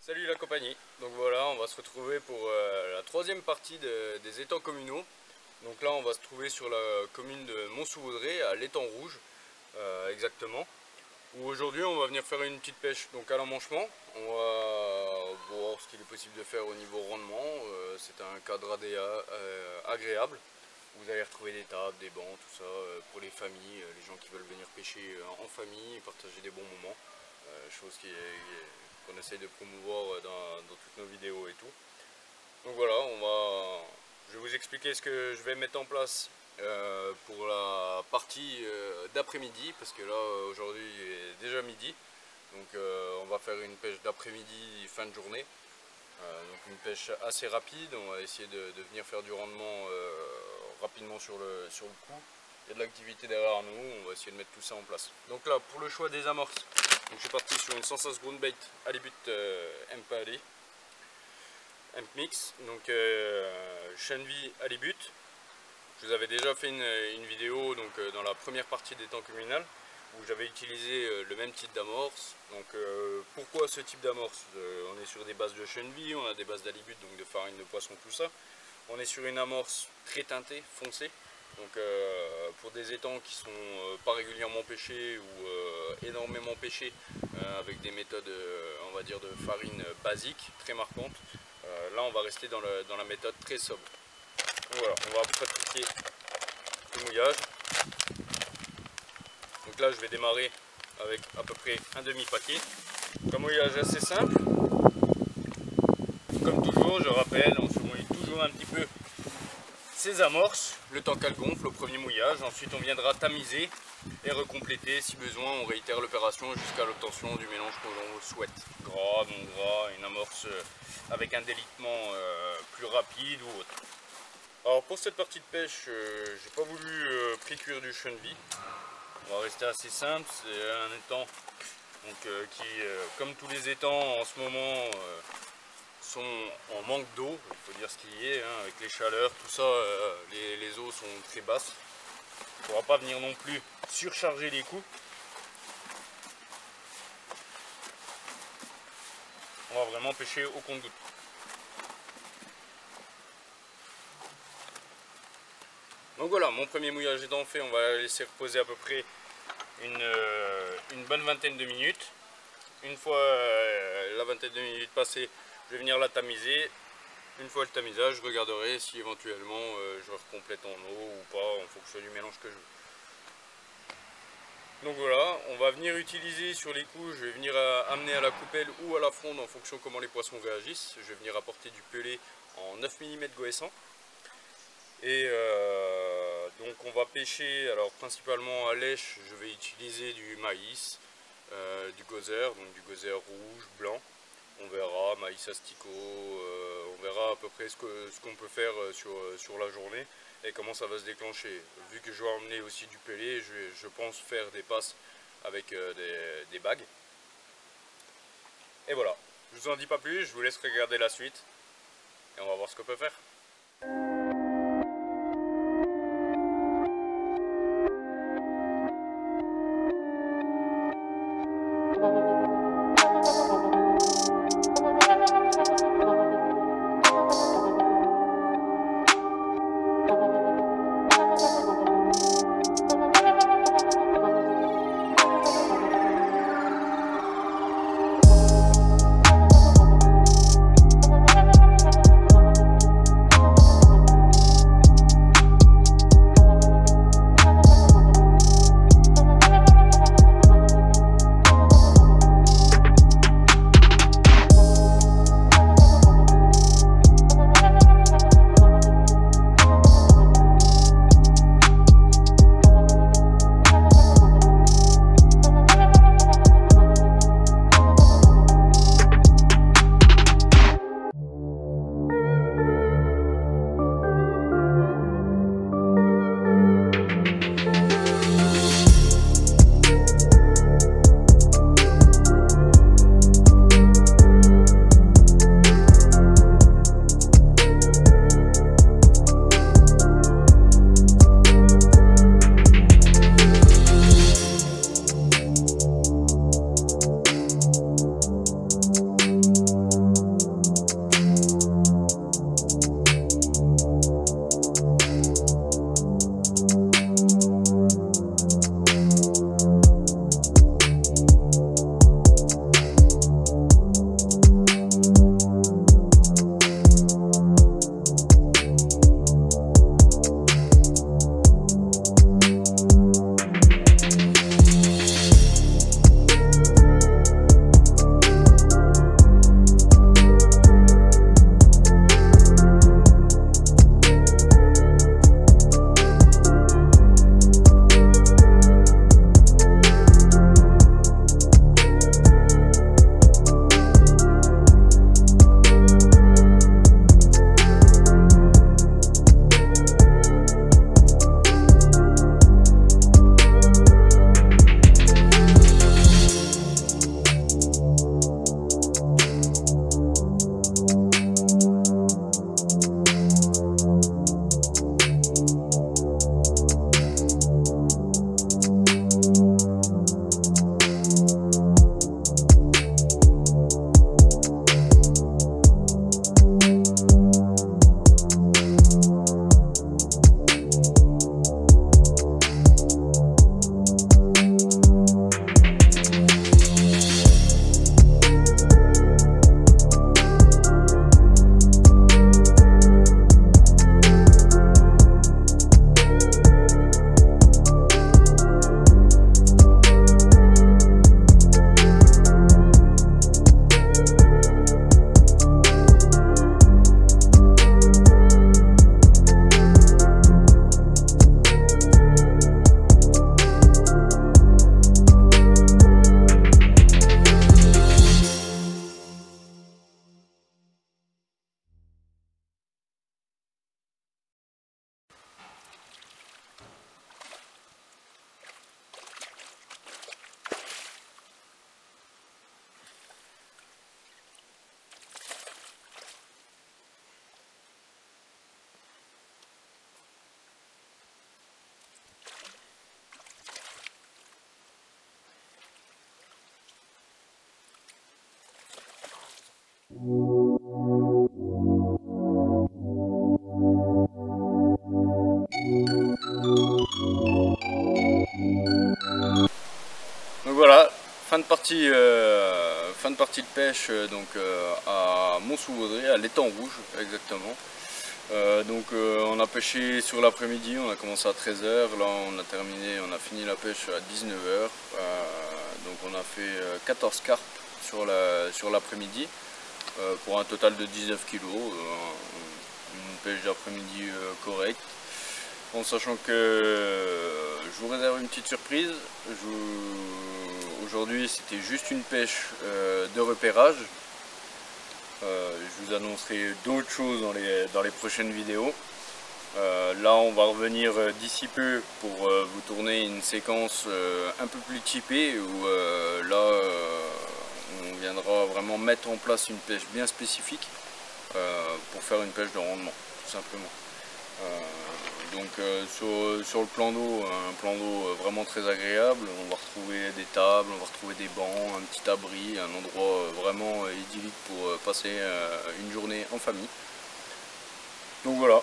Salut la compagnie, donc voilà, on va se retrouver pour la troisième partie des étangs communaux. Donc là on va se trouver sur la commune de Mont-sous-Vaudrey, à l'étang rouge exactement. Où aujourd'hui on va venir faire une petite pêche donc à l'emmanchement. On va voir ce qu'il est possible de faire au niveau rendement. C'est un cadre agréable. Vous allez retrouver des tables, des bancs, tout ça pour les familles, les gens qui veulent venir pêcher en famille et partager des bons moments. Chose qu'on essaye de promouvoir dans toutes nos vidéos et tout. Donc voilà, je vais vous expliquer ce que je vais mettre en place pour la partie d'après-midi, parce que là aujourd'hui il est déjà midi. Donc on va faire une pêche d'après-midi, fin de journée. Donc une pêche assez rapide, on va essayer de venir faire du rendement rapidement sur le coup. Il y a de l'activité derrière nous, on va essayer de mettre tout ça en place. Donc là, pour le choix des amorces, donc je suis parti sur une Sensas Groundbait Halibut MPAD, MPMix, donc Chenvi Halibut. Je vous avais déjà fait une vidéo donc, dans la première partie des temps communal, où j'avais utilisé le même type d'amorce. Donc pourquoi ce type d'amorce? On est sur des bases de Chenvi, on a des bases d'Halibut, donc de farine de poisson, tout ça. On est sur une amorce très teintée, foncée. Donc pour des étangs qui sont pas régulièrement pêchés ou énormément pêchés avec des méthodes on va dire de farine basique, très marquantes, là on va rester dans la méthode très sobre. Donc voilà, on va pratiquer le mouillage. Donc là je vais démarrer avec à peu près un demi-paquet. Un mouillage assez simple. Comme toujours, je rappelle, on se mouille toujours un petit peu ces amorces, le temps qu'elles gonflent au premier mouillage. Ensuite on viendra tamiser et recompléter si besoin. On réitère l'opération jusqu'à l'obtention du mélange que l'on souhaite. Gras, non gras, une amorce avec un délitement plus rapide ou autre. Alors pour cette partie de pêche, j'ai pas voulu pré-cuire du Chenvi. On va rester assez simple. C'est un étang donc, qui, comme tous les étangs en ce moment, sont en manque d'eau, il faut dire ce qu'il y est, hein, avec les chaleurs, tout ça, les eaux sont très basses. Il ne faudra pas venir non plus surcharger les coups. On va vraiment pêcher au compte-gouttes. Donc voilà, mon premier mouillage étant fait, on va laisser reposer à peu près une bonne vingtaine de minutes. Une fois la vingtaine de minutes passée, je vais venir la tamiser. Une fois le tamisage, je regarderai si éventuellement je recomplète en eau ou pas en fonction du mélange que je veux. Donc voilà, on va venir utiliser sur les coups, je vais venir amener à la coupelle ou à la fronde en fonction de comment les poissons réagissent. Je vais venir apporter du pelé en 9 mm goéssant. Et donc on va pêcher, alors principalement à lèche, je vais utiliser du maïs, du gozer, donc du gozer rouge, blanc. On verra, maïs asticot, on verra à peu près ce qu'on peut faire sur la journée et comment ça va se déclencher. Vu que je vais emmener aussi du pelé, je pense faire des passes avec des bagues. Et voilà, je vous en dis pas plus, je vous laisse regarder la suite et on va voir ce qu'on peut faire. Donc voilà, fin de partie de pêche à Mont-sous-Vaudrey, à l'étang rouge exactement. On a pêché sur l'après-midi, on a commencé à 13 h, là on a fini la pêche à 19 h. Donc on a fait 14 carpes sur l'après-midi pour un total de 19 kg, une pêche d'après-midi correcte. En sachant que je vous réserve une petite surprise, aujourd'hui c'était juste une pêche de repérage. Je vous annoncerai d'autres choses dans les prochaines vidéos. Là on va revenir d'ici peu pour vous tourner une séquence un peu plus typée où on viendra vraiment mettre en place une pêche bien spécifique pour faire une pêche de rendement tout simplement. Sur le plan d'eau, un plan d'eau vraiment très agréable, on va retrouver des tables, on va retrouver des bancs, un petit abri, un endroit vraiment idyllique pour passer une journée en famille. Donc voilà,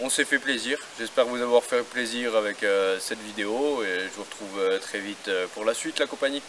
on s'est fait plaisir, j'espère vous avoir fait plaisir avec cette vidéo et je vous retrouve très vite pour la suite la compagnie.